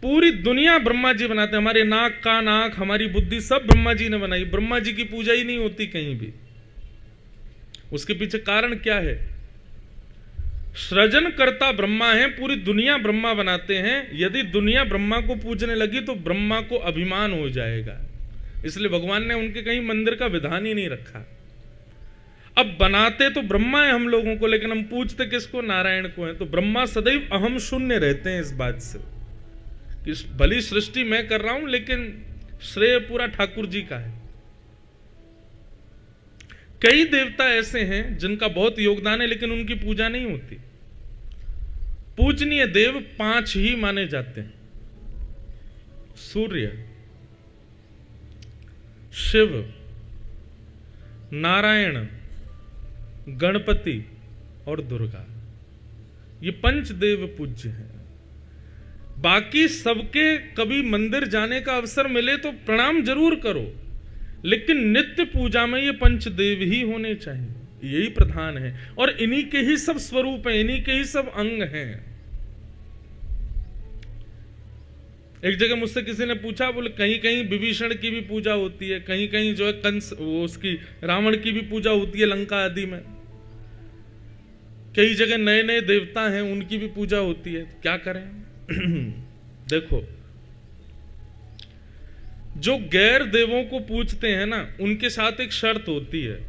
पूरी दुनिया ब्रह्मा जी बनाते हैं। हमारे नाक कान आंख हमारी बुद्धि सब ब्रह्मा जी ने बनाई। ब्रह्मा जी की पूजा ही नहीं होती कहीं भी। उसके पीछे कारण क्या है? सृजन करता ब्रह्मा है, पूरी दुनिया ब्रह्मा बनाते हैं। यदि दुनिया ब्रह्मा को पूजने लगी तो ब्रह्मा को अभिमान हो जाएगा, इसलिए भगवान ने उनके कहीं मंदिर का विधान ही नहीं रखा। अब बनाते तो ब्रह्मा है हम लोगों को, लेकिन हम पूजते किसको? नारायण को है। तो ब्रह्मा सदैव अहम शून्य रहते हैं इस बात से कि भली सृष्टि मैं कर रहा हूं लेकिन श्रेय पूरा ठाकुर जी का है। कई देवता ऐसे हैं जिनका बहुत योगदान है लेकिन उनकी पूजा नहीं होती। पूजनीय देव 5 ही माने जाते हैं: सूर्य, शिव, नारायण, गणपति और दुर्गा। ये 5 देव पूज्य हैं। बाकी सबके कभी मंदिर जाने का अवसर मिले तो प्रणाम जरूर करो, लेकिन नित्य पूजा में ये 5 देव ही होने चाहिए। यही प्रधान है और इन्हीं के ही सब स्वरूप हैं, इन्हीं के ही सब अंग हैं। एक जगह मुझसे किसी ने पूछा, बोले कहीं कहीं विभीषण की भी पूजा होती है, कहीं कहीं जो है कंस वो उसकी रावण की भी पूजा होती है लंका आदि में, कई जगह नए नए देवता हैं उनकी भी पूजा होती है। क्या करें? देखो, जो गैर देवों को पूजते हैं ना, उनके साथ एक शर्त होती है।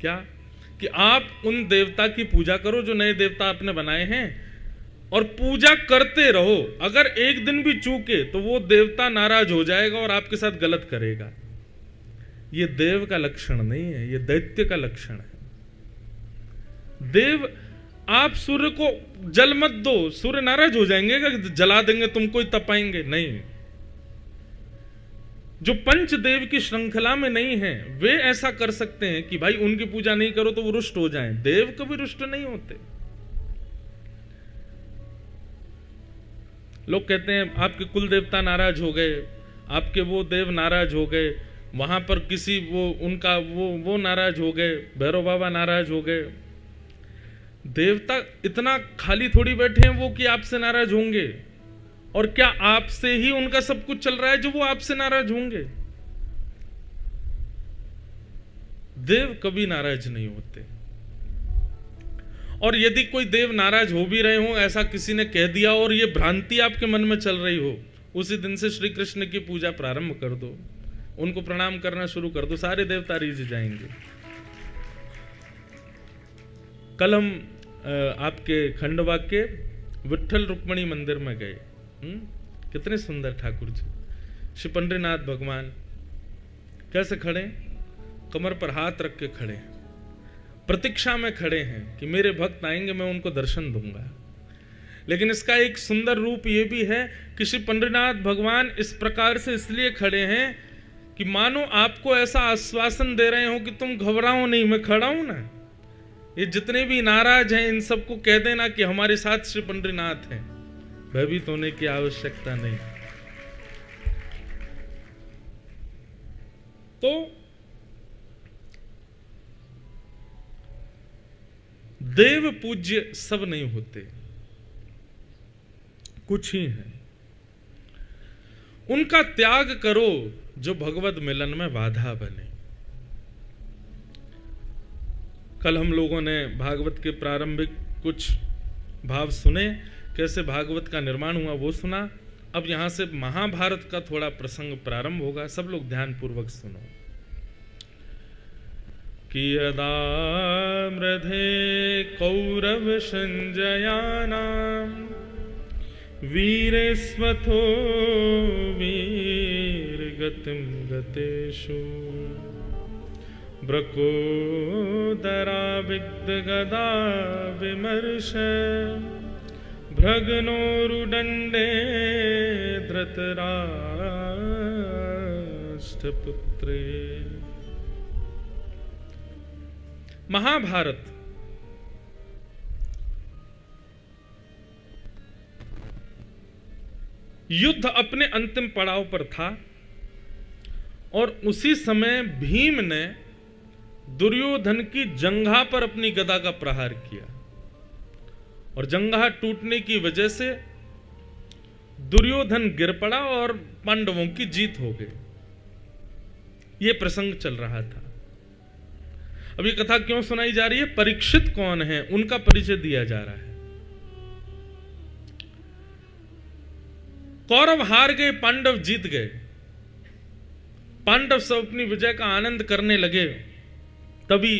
क्या? कि आप उन देवता की पूजा करो जो नए देवता आपने बनाए हैं, और पूजा करते रहो। अगर एक दिन भी चूके तो वो देवता नाराज हो जाएगा और आपके साथ गलत करेगा। ये देव का लक्षण नहीं है, ये दैत्य का लक्षण है। देव, आप सूर्य को जल मत दो, सूर्य नाराज हो जाएंगे कि जला देंगे तुमको ही तपाएंगे? नहीं। जो 5 देव की श्रृंखला में नहीं है वे ऐसा कर सकते हैं कि भाई उनकी पूजा नहीं करो तो वो रुष्ट हो जाएं। देव कभी रुष्ट नहीं होते। लोग कहते हैं आपके कुल देवता नाराज हो गए, आपके वो देव नाराज हो गए, वहां पर किसी वो उनका वो नाराज हो गए, भैरव बाबा नाराज हो गए। देवता इतना खाली थोड़ी बैठे हैं वो कि आपसे नाराज होंगे। और क्या आपसे ही उनका सब कुछ चल रहा है जो वो आपसे नाराज होंगे? देव कभी नाराज नहीं होते। और यदि कोई देव नाराज हो भी रहे हो, ऐसा किसी ने कह दिया और ये भ्रांति आपके मन में चल रही हो, उसी दिन से श्री कृष्ण की पूजा प्रारंभ कर दो, उनको प्रणाम करना शुरू कर दो, सारे देवता रीझ जाएंगे। कल हम आपके खंडवा के विट्ठल रुक्मणी मंदिर में गए। कितने सुंदर ठाकुर जी, श्री पंडरीनाथ भगवान कैसे खड़े? कमर पर हाथ रख के खड़े, प्रतीक्षा में खड़े हैं कि मेरे भक्त आएंगे, मैं उनको दर्शन दूंगा। लेकिन इसका एक सुंदर रूप यह भी है कि श्री पंडरीनाथ भगवान इस प्रकार से इसलिए खड़े हैं कि मानो आपको ऐसा आश्वासन दे रहे हो कि तुम घबराओ नहीं, मैं खड़ा हूं ना। ये जितने भी नाराज हैं इन सबको कह देना कि हमारे साथ श्री पंडरीनाथ हैं, भयभीत होने की आवश्यकता नहीं। तो देव पूज्य सब नहीं होते, कुछ ही हैं। उनका त्याग करो जो भगवत मिलन में बाधा बने। कल हम लोगों ने भागवत के प्रारंभिक कुछ भाव सुने, कैसे भागवत का निर्माण हुआ वो सुना। अब यहां से महाभारत का थोड़ा प्रसंग प्रारंभ होगा, सब लोग ध्यान पूर्वक सुनो। कि यदा मृधे कौरव संजयानां वीरेस्वथो वीरगतिं गतेषु ब्रकोदरा विद्गदा विमर्श भ्रगनोरुदण्डे धृतराष्ट्रपुत्रे। महाभारत युद्ध अपने अंतिम पड़ाव पर था और उसी समय भीम ने दुर्योधन की जंघा पर अपनी गदा का प्रहार किया और जंघा टूटने की वजह से दुर्योधन गिर पड़ा और पांडवों की जीत हो गई। यह प्रसंग चल रहा था। अब ये कथा क्यों सुनाई जा रही है? परीक्षित कौन है उनका परिचय दिया जा रहा है। कौरव हार गए, पांडव जीत गए। पांडव सब अपनी विजय का आनंद करने लगे। तभी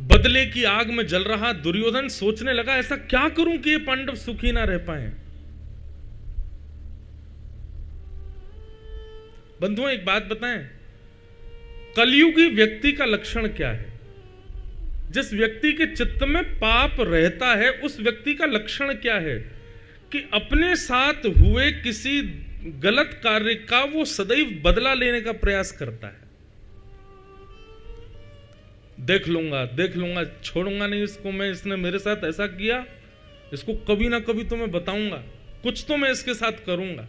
बदले की आग में जल रहा दुर्योधन सोचने लगा, ऐसा क्या करूं कि ये पांडव सुखी ना रह पाए। बंधुओं, एक बात बताएं, कलयुगी व्यक्ति का लक्षण क्या है? जिस व्यक्ति के चित्त में पाप रहता है उस व्यक्ति का लक्षण क्या है? कि अपने साथ हुए किसी गलत कार्य का वो सदैव बदला लेने का प्रयास करता है। देख लूंगा, छोड़ूंगा नहीं इसको मैं, इसने मेरे साथ ऐसा किया, इसको कभी ना कभी तो मैं बताऊंगा, कुछ तो मैं इसके साथ करूंगा।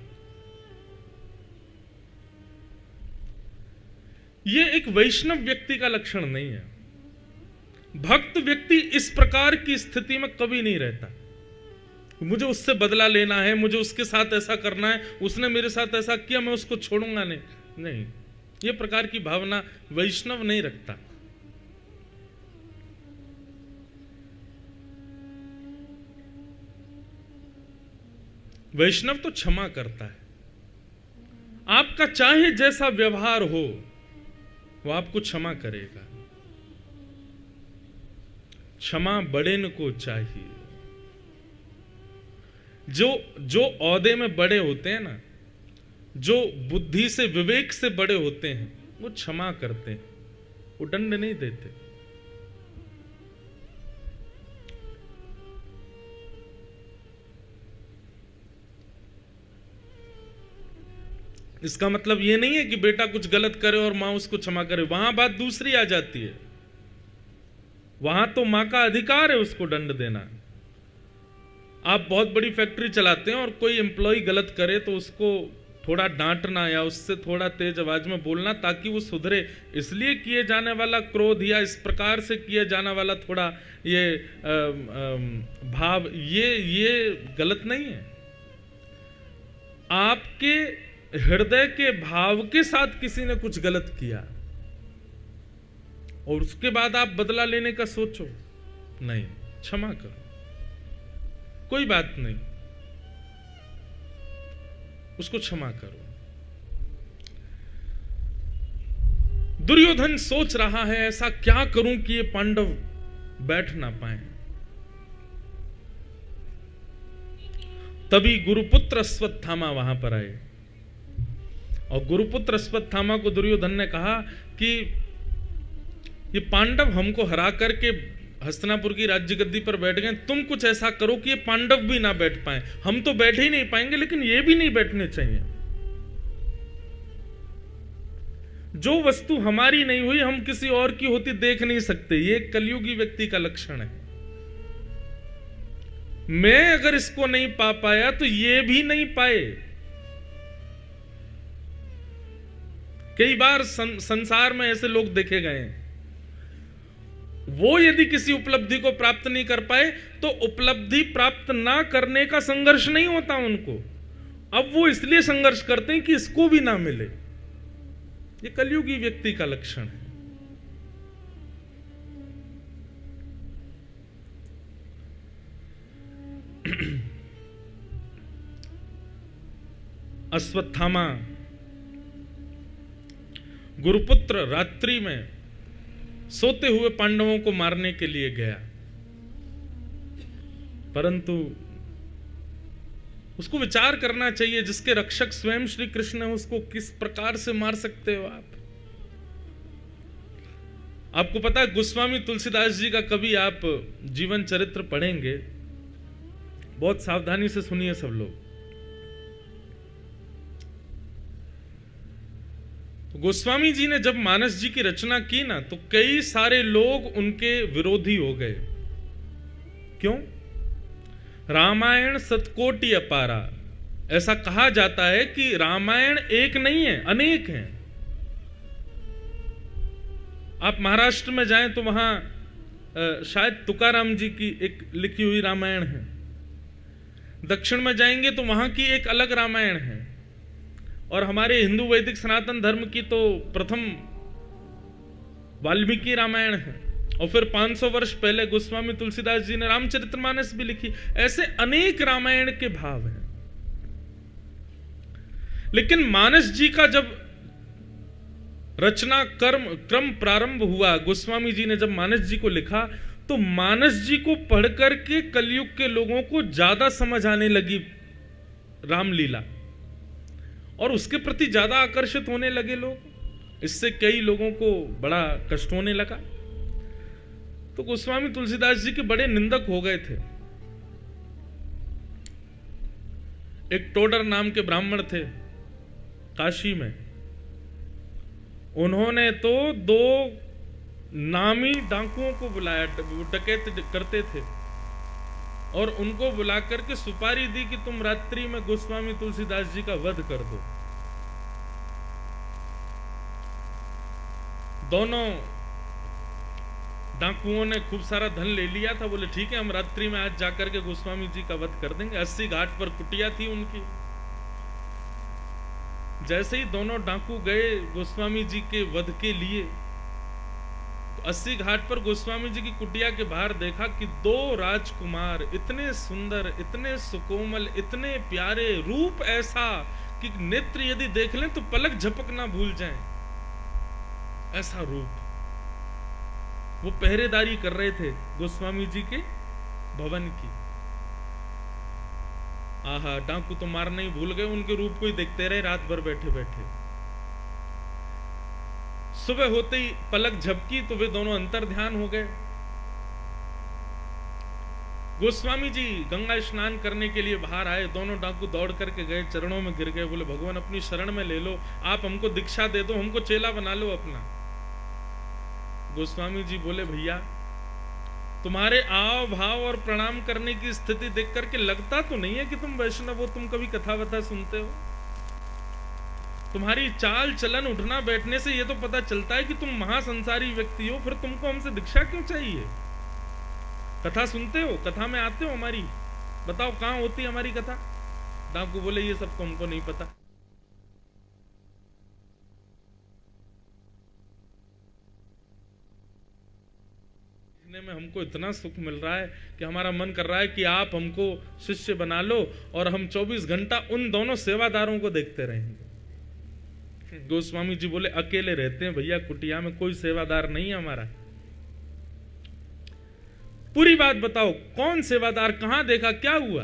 यह एक वैष्णव व्यक्ति का लक्षण नहीं है। भक्त व्यक्ति इस प्रकार की स्थिति में कभी नहीं रहता। मुझे उससे बदला लेना है, मुझे उसके साथ ऐसा करना है, उसने मेरे साथ ऐसा किया, मैं उसको छोड़ूंगा नहीं। यह प्रकार की भावना वैष्णव नहीं रखता। वैष्णव तो क्षमा करता है। आपका चाहे जैसा व्यवहार हो वो आपको क्षमा करेगा। क्षमा बड़े को चाहिए। जो औहदे में बड़े होते हैं ना, जो बुद्धि से विवेक से बड़े होते हैं, वो क्षमा करते हैं, वो दंड नहीं देते। इसका मतलब यह नहीं है कि बेटा कुछ गलत करे और मां उसको क्षमा करे। वहां बात दूसरी आ जाती है। वहां तो मां का अधिकार है उसको दंड देना। आप बहुत बड़ी फैक्ट्री चलाते हैं और कोई एम्प्लॉय गलत करे तो उसको थोड़ा डांटना या उससे थोड़ा तेज आवाज में बोलना ताकि वो सुधरे। इसलिए किए जाने वाला क्रोध या इस प्रकार से किए जाने वाला थोड़ा ये भाव, ये गलत नहीं है। आपके हृदय के भाव के साथ किसी ने कुछ गलत किया और उसके बाद आप बदला लेने का सोचो, नहीं, क्षमा करो, कोई बात नहीं, उसको क्षमा करो। दुर्योधन सोच रहा है ऐसा क्या करूं कि ये पांडव बैठ ना पाए। तभी गुरुपुत्र अश्वत्थामा वहां पर आए और गुरुपुत्र अश्वत्थामा को दुर्योधन ने कहा कि ये पांडव हमको हरा करके हस्तिनापुर की राज्य गद्दी पर बैठ गए, तुम कुछ ऐसा करो कि ये पांडव भी ना बैठ पाए। हम तो बैठ ही नहीं पाएंगे लेकिन ये भी नहीं बैठने चाहिए। जो वस्तु हमारी नहीं हुई हम किसी और की होती देख नहीं सकते। ये कलयुगी व्यक्ति का लक्षण है। मैं अगर इसको नहीं पा पाया तो ये भी नहीं पाए। कई बार संसार में ऐसे लोग देखे गए हैं, वो यदि किसी उपलब्धि को प्राप्त नहीं कर पाए तो उपलब्धि प्राप्त ना करने का संघर्ष नहीं होता उनको, अब वो इसलिए संघर्ष करते हैं कि इसको भी ना मिले। ये कलयुगी व्यक्ति का लक्षण है। अश्वत्थामा गुरुपुत्र रात्रि में सोते हुए पांडवों को मारने के लिए गया, परंतु उसको विचार करना चाहिए, जिसके रक्षक स्वयं श्री कृष्ण है उसको किस प्रकार से मार सकते हो आप। आपको पता है गोस्वामी तुलसीदास जी का कभी आप जीवन चरित्र पढ़ेंगे, बहुत सावधानी से सुनिए सब लोग। गोस्वामी जी ने जब मानस जी की रचना की ना तो कई सारे लोग उनके विरोधी हो गए। क्यों? रामायण सतकोटि अपारा। ऐसा कहा जाता है कि रामायण एक नहीं है, अनेक हैं। आप महाराष्ट्र में जाएं तो वहां शायद तुकाराम जी की एक लिखी हुई रामायण है। दक्षिण में जाएंगे तो वहां की एक अलग रामायण है, और हमारे हिंदू वैदिक सनातन धर्म की तो प्रथम वाल्मीकि रामायण है, और फिर 500 वर्ष पहले गोस्वामी तुलसीदास जी ने रामचरितमानस भी लिखी। ऐसे अनेक रामायण के भाव हैं। लेकिन मानस जी का जब रचना क्रम प्रारंभ हुआ, गोस्वामी जी ने जब मानस जी को लिखा, तो मानस जी को पढ़ करके कलयुग के लोगों को ज्यादा समझ आने लगी रामलीला, और उसके प्रति ज्यादा आकर्षित होने लगे लोग। इससे कई लोगों को बड़ा कष्ट होने लगा। तो गोस्वामी तुलसीदास जी के बड़े निंदक हो गए थे। एक टोडर नाम के ब्राह्मण थे काशी में, उन्होंने तो 2 नामी डाकुओं को बुलाया, डकैत करते थे, और उनको बुला करके सुपारी दी कि तुम रात्रि में गोस्वामी तुलसीदास जी का वध कर दो। दोनों डाकुओं ने खूब सारा धन ले लिया था, बोले ठीक है हम रात्रि में आज जाकर के गोस्वामी जी का वध कर देंगे। 80 घाट पर कुटिया थी उनकी। जैसे ही दोनों डाकू गए गोस्वामी जी के वध के लिए, तो 80 घाट पर गोस्वामी जी की कुटिया के बाहर देखा कि 2 राजकुमार इतने सुंदर, इतने सुकोमल, इतने प्यारे, रूप ऐसा कि नेत्र यदि देख लें तो पलक झपकना भूल जाएं, ऐसा रूप। वो पहरेदारी कर रहे थे गोस्वामी जी के भवन की। आहा, डाकू तो मारना ही भूल गए, उनके रूप को ही देखते रहे रात भर बैठे बैठे। सुबह होते ही पलक झपकी तो वे दोनों अंतर ध्यान हो गए। गोस्वामी जी गंगा स्नान करने के लिए बाहर आए, दोनों डाकू दौड़ करके गए, चरणों में गिर गए, बोले भगवान अपनी शरण में ले लो, आप हमको दीक्षा दे दो, हमको चेला बना लो अपना। गोस्वामी जी बोले भैया तुम्हारे आव भाव और प्रणाम करने की स्थिति देख करके लगता तो नहीं है कि तुम वैष्णव हो, तुम कभी कथा वथा सुनते हो। तुम्हारी चाल चलन उठना बैठने से ये तो पता चलता है कि तुम महासंसारी व्यक्ति हो, फिर तुमको हमसे दीक्षा क्यों चाहिए? कथा सुनते हो, कथा में आते हो हमारी, बताओ कहां होती है हमारी कथा? डाकू बोले ये सब तो हमको नहीं पता। में हमको इतना सुख मिल रहा है कि हमारा मन कर रहा है कि आप हमको शिष्य बना लो और हम 24 घंटा उन दोनों सेवादारों को देखते रहेंगे। गोस्वामी जी बोले अकेले रहते हैं भैया कुटिया में, कोई सेवादार नहीं है हमारा। पूरी बात बताओ, कौन सेवादार, कहां देखा, क्या हुआ?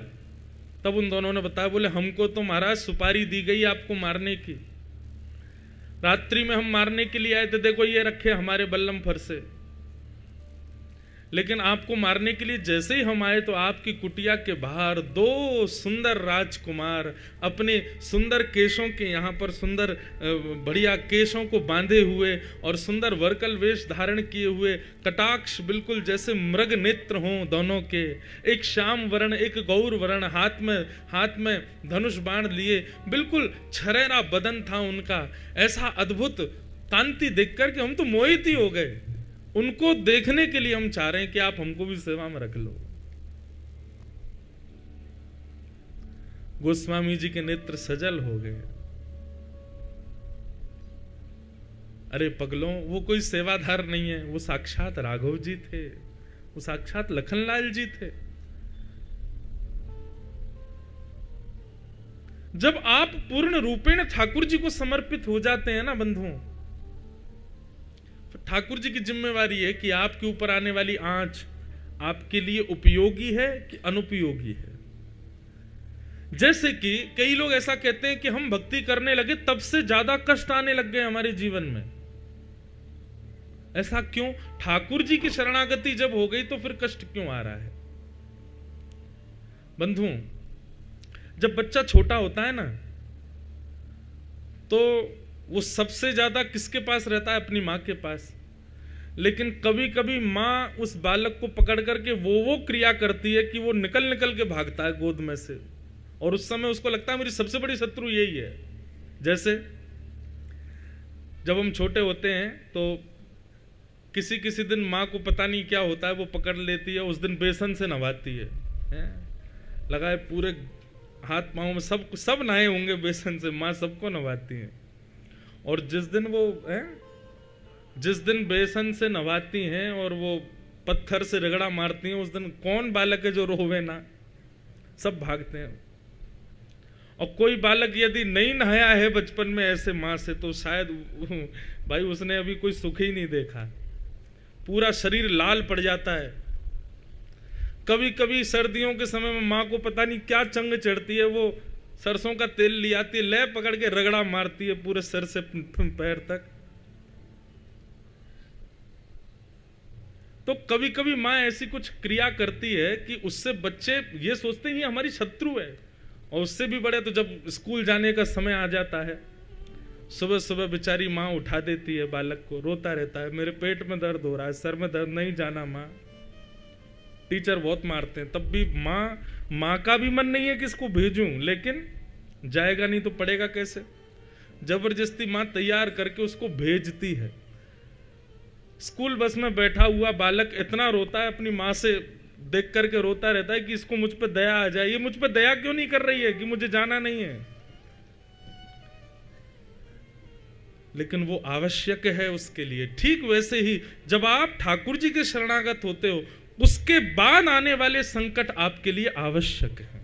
तब उन दोनों ने बताया, बोले हमको तो महाराज सुपारी दी गई आपको मारने की। रात्रि में हम मारने के लिए आए थे, देखो ये रखे हमारे बल्लम फरसे, लेकिन आपको मारने के लिए जैसे ही हम आए तो आपकी कुटिया के बाहर 2 सुंदर राजकुमार अपने सुंदर केशों के, यहाँ पर सुंदर बढ़िया केशों को बांधे हुए और सुंदर वर्कल वेश धारण किए हुए, कटाक्ष बिल्कुल जैसे मृग नेत्र हों दोनों के, एक श्याम वर्ण एक गौर वर्ण, हाथ में धनुष बाण लिए, बिल्कुल छरेरा बदन था उनका। ऐसा अद्भुत कांति देख करके हम तो मोहित ही हो गए। उनको देखने के लिए हम चाह रहे हैं कि आप हमको भी सेवा में रख लो। गोस्वामी जी के नेत्र सजल हो गए। अरे पगलों, वो कोई सेवादार नहीं है, वो साक्षात राघव जी थे, वो साक्षात लखनलाल जी थे। जब आप पूर्ण रूपेण ठाकुर जी को समर्पित हो जाते हैं ना बंधुओं, ठाकुर जी की जिम्मेवारी है कि आपके ऊपर आने वाली आंच आपके लिए उपयोगी है कि अनुपयोगी है। जैसे कि कई लोग ऐसा कहते हैं कि हम भक्ति करने लगे तब से ज्यादा कष्ट आने लग गए हमारे जीवन में। ऐसा क्यों? ठाकुर जी की शरणागति जब हो गई तो फिर कष्ट क्यों आ रहा है? बंधुओं, जब बच्चा छोटा होता है ना, तो वो सबसे ज्यादा किसके पास रहता है? अपनी माँ के पास। लेकिन कभी कभी माँ उस बालक को पकड़ करके वो क्रिया करती है कि वो निकल के भागता है गोद में से, और उस समय उसको लगता है मेरी सबसे बड़ी शत्रु यही है। जैसे जब हम छोटे होते हैं तो किसी दिन माँ को पता नहीं क्या होता है, वो पकड़ लेती है, उस दिन बेसन से नहवाती है? लगाए पूरे हाथ पांव में, सब नहाए होंगे बेसन से, माँ सबको नहवाती हैं। और जिस दिन बेसन से नहवाती हैं और वो पत्थर से रगड़ा मारती हैं, उस दिन कौन बालक है जो रोवे ना, सब भागते हैं। और कोई बालक यदि नहीं नहाया है बचपन में ऐसे माँ से, तो शायद भाई उसने अभी कोई सुख ही नहीं देखा, पूरा शरीर लाल पड़ जाता है। कभी कभी सर्दियों के समय में माँ को पता नहीं क्या चंग चढ़ती है, वो सरसों का तेल ले आती है, ले पकड़ के रगड़ा मारती है पूरे सर से पैर तक। तो कभी कभी माँ ऐसी कुछ क्रिया करती है कि उससे बच्चे ये सोचते हैं ये हमारी शत्रु है। और उससे भी बड़े तो जब स्कूल जाने का समय आ जाता है, सुबह सुबह बेचारी माँ उठा देती है बालक को, रोता रहता है, मेरे पेट में दर्द हो रहा है, सर में दर्द, नहीं जाना माँ। टीचर बहुत मारते हैं, तब भी माँ का भी मन नहीं है कि इसको भेजूं, लेकिन जाएगा नहीं तो पढ़ेगा कैसे। जबरदस्ती माँ तैयार करके उसको भेजती है। स्कूल बस में बैठा हुआ बालक इतना रोता है, अपनी माँ से देख करके रोता रहता है कि इसको मुझ पे दया आ जाए, ये मुझ पे दया क्यों नहीं कर रही है कि मुझे जाना नहीं है। लेकिन वो आवश्यक है उसके लिए। ठीक वैसे ही जब आप ठाकुर जी के शरणागत होते हो, उसके बाद आने वाले संकट आपके लिए आवश्यक है।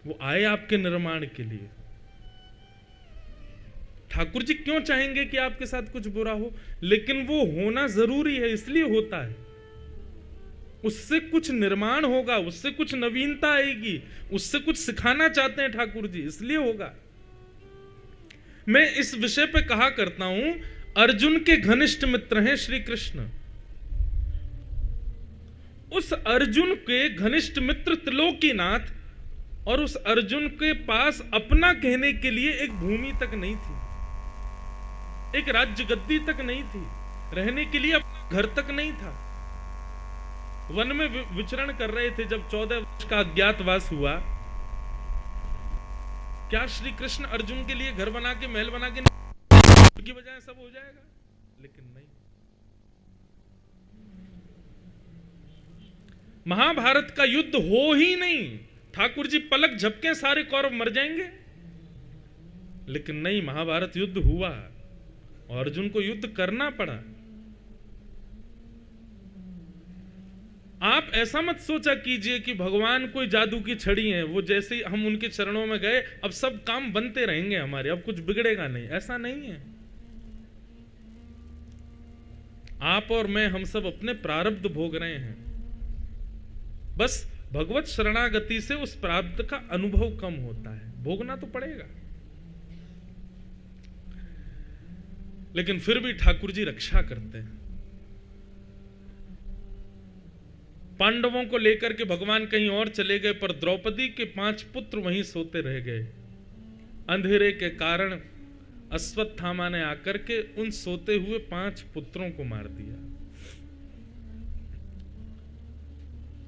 वो आए आपके निर्माण के लिए। ठाकुर जी क्यों चाहेंगे कि आपके साथ कुछ बुरा हो, लेकिन वो होना जरूरी है, इसलिए होता है। उससे कुछ निर्माण होगा, उससे कुछ नवीनता आएगी, उससे कुछ सिखाना चाहते हैं ठाकुर जी, इसलिए होगा। मैं इस विषय पे कहा करता हूं, अर्जुन के घनिष्ठ मित्र हैं श्री कृष्ण। उस अर्जुन के घनिष्ठ मित्र त्रिलोकीनाथ, और उस अर्जुन के पास अपना कहने के लिए एक भूमि तक नहीं थी, एक राज्य गद्दी तक नहीं थी, रहने के लिए अपना घर तक नहीं था। वन में विचरण कर रहे थे जब 14 वर्ष का अज्ञातवास हुआ। क्या श्री कृष्ण अर्जुन के लिए घर बना के, महल बना के की बजाय सब हो जाएगा? लेकिन नहीं। महाभारत का युद्ध हो ही नहीं, ठाकुर जी पलक झपके सारे कौरव मर जाएंगे। लेकिन नहीं, महाभारत युद्ध हुआ और अर्जुन को युद्ध करना पड़ा। आप ऐसा मत सोचा कीजिए कि भगवान कोई जादू की छड़ी है, वो जैसे ही हम उनके चरणों में गए अब सब काम बनते रहेंगे हमारे, अब कुछ बिगड़ेगा नहीं। ऐसा नहीं है। आप और मैं, हम सब अपने प्रारब्ध भोग रहे हैं। बस भगवत शरणागति से उस प्रारब्ध का अनुभव कम होता है, भोगना तो पड़ेगा। लेकिन फिर भी ठाकुर जी रक्षा करते हैं। पांडवों को लेकर के भगवान कहीं और चले गए, पर द्रौपदी के 5 पुत्र वहीं सोते रह गए। अंधेरे के कारण अश्वत्थामा ने आकर के उन सोते हुए 5 पुत्रों को मार दिया।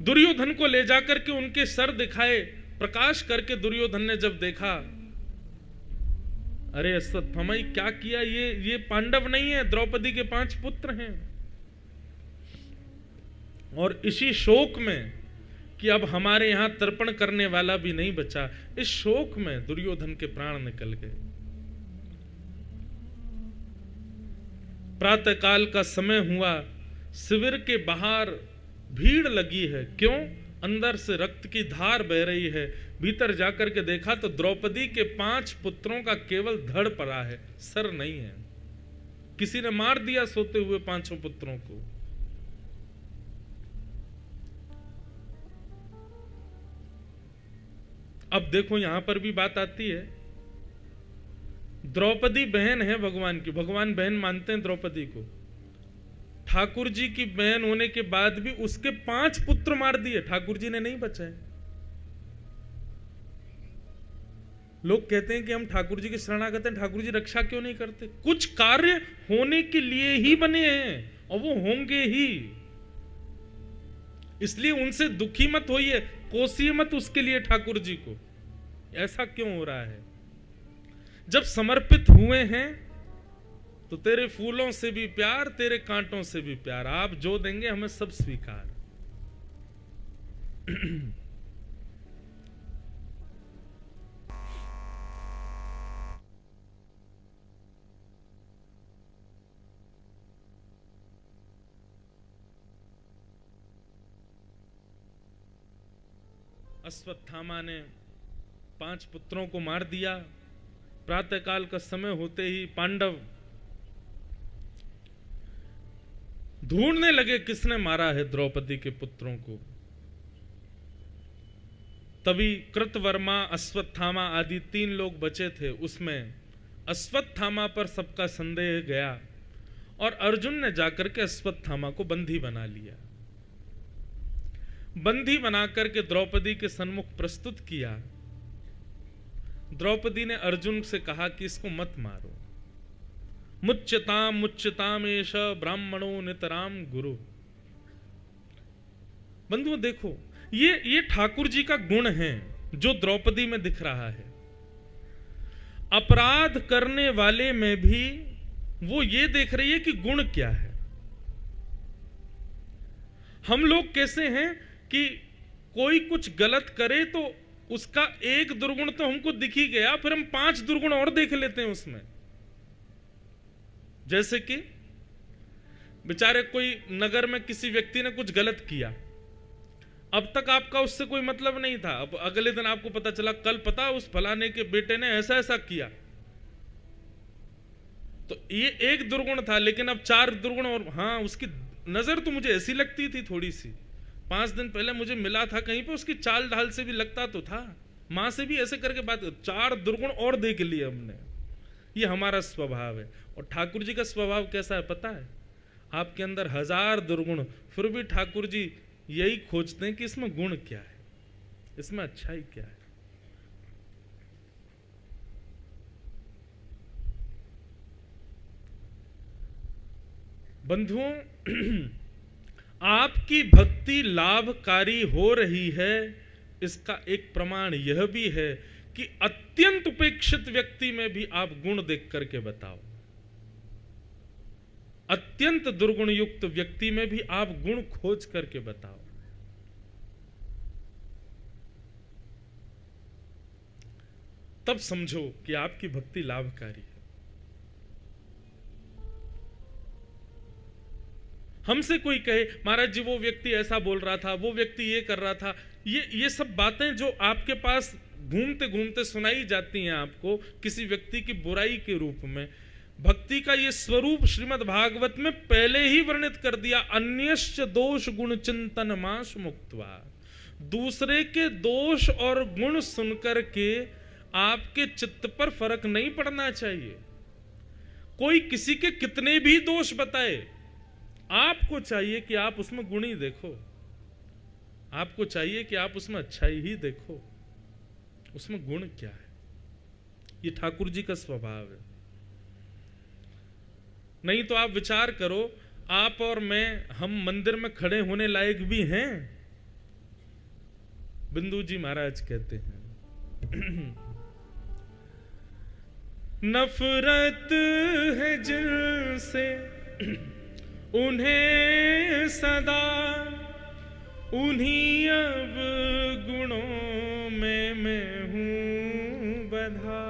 दुर्योधन को ले जाकर के उनके सर दिखाए, प्रकाश करके दुर्योधन ने जब देखा, अरे अश्वत्थामा क्या किया, ये पांडव नहीं है, द्रौपदी के 5 पुत्र हैं। और इसी शोक में कि अब हमारे यहां तर्पण करने वाला भी नहीं बचा, इस शोक में दुर्योधन के प्राण निकल गए। प्रातःकाल का समय हुआ, शिविर के बाहर भीड़ लगी है। क्यों? अंदर से रक्त की धार बह रही है। भीतर जाकर के देखा तो द्रौपदी के 5 पुत्रों का केवल धड़ पड़ा है, सर नहीं है। किसी ने मार दिया सोते हुए 5 पुत्रों को। अब देखो यहां पर भी बात आती है, द्रौपदी बहन है भगवान की, भगवान बहन मानते हैं द्रौपदी को। ठाकुर जी की बहन होने के बाद भी उसके 5 पुत्र मार दिए, ठाकुर जी ने नहीं बचाए। लोग कहते हैं कि हम ठाकुर जी के शरणागत हैं, ठाकुर जी रक्षा क्यों नहीं करते? कुछ कार्य होने के लिए ही बने हैं और वो होंगे ही, इसलिए उनसे दुखी मत होइए, कोसिए मत उसके लिए ठाकुर जी को। ऐसा क्यों हो रहा है? जब समर्पित हुए हैं तो तेरे फूलों से भी प्यार, तेरे कांटों से भी प्यार, आप जो देंगे हमें सब स्वीकार। अश्वत्थामा ने 5 पुत्रों को मार दिया। प्रातःकाल का समय होते ही पांडव ढूंढने लगे किसने मारा है द्रौपदी के पुत्रों को। तभी कृतवर्मा, अश्वत्थामा आदि 3 लोग बचे थे। उसमें अश्वत्थामा पर सबका संदेह गया और अर्जुन ने जाकर के अश्वत्थामा को बंदी बना लिया। बंदी बनाकर के द्रौपदी के सन्मुख प्रस्तुत किया। द्रौपदी ने अर्जुन से कहा कि इसको मत मारो। मुच्यताम एष ब्राह्मणो नितराम गुरु। बंधुओं देखो, ये ठाकुर जी का गुण है जो द्रौपदी में दिख रहा है। अपराध करने वाले में भी वो ये देख रही है कि गुण क्या है। हम लोग कैसे हैं कि कोई कुछ गलत करे तो उसका 1 दुर्गुण तो हमको दिख ही गया, फिर हम 5 दुर्गुण और देख लेते हैं उसमें। जैसे कि बेचारे कोई नगर में किसी व्यक्ति ने कुछ गलत किया, अब तक आपका उससे कोई मतलब नहीं था, अब अगले दिन आपको पता चला कल पता उस फलाने के बेटे ने ऐसा ऐसा किया, तो ये 1 दुर्गुण था, लेकिन अब 4 दुर्गुण और। हाँ, उसकी नजर तो मुझे ऐसी लगती थी थोड़ी सी, 5 दिन पहले मुझे मिला था कहीं पे, उसकी चाल ढाल से भी लगता तो था, मां से भी ऐसे करके बात। 4 दुर्गुण और देख लिए हमने। ये हमारा स्वभाव है। और ठाकुर जी का स्वभाव कैसा है पता है? आपके अंदर 1000 दुर्गुण, फिर भी ठाकुर जी यही खोजते हैं कि इसमें गुण क्या है, इसमें अच्छाई क्या है। बंधुओं, आपकी भक्ति लाभकारी हो रही है, इसका एक प्रमाण यह भी है कि अत्यंत उपेक्षित व्यक्ति में भी आप गुण देख करके बताओ। अत्यंत दुर्गुण युक्त व्यक्ति में भी आप गुण खोज करके बताओ। तब समझो कि आपकी भक्ति लाभकारी है। हमसे कोई कहे महाराज जी वो व्यक्ति ऐसा बोल रहा था, वो व्यक्ति ये कर रहा था, ये सब बातें जो आपके पास घूमते घूमते सुनाई जाती हैं आपको किसी व्यक्ति की बुराई के रूप में, भक्ति का ये स्वरूप श्रीमद् भागवत में पहले ही वर्णित कर दिया। अन्यश्च दोष गुण चिंतन माश मुक्त्वा। दूसरे के दोष और गुण सुनकर के आपके चित्त पर फर्क नहीं पड़ना चाहिए। कोई किसी के कितने भी दोष बताए, आपको चाहिए कि आप उसमें गुण ही देखो, आपको चाहिए कि आप उसमें अच्छाई ही देखो, उसमें गुण क्या है। ये ठाकुर जी का स्वभाव है। नहीं तो आप विचार करो, आप और मैं, हम मंदिर में खड़े होने लायक भी हैं? बिंदु जी महाराज कहते हैं नफरत है जिनसे उन्हें सदा, उन्हीं अब गुणों में मैं हूं बंधा,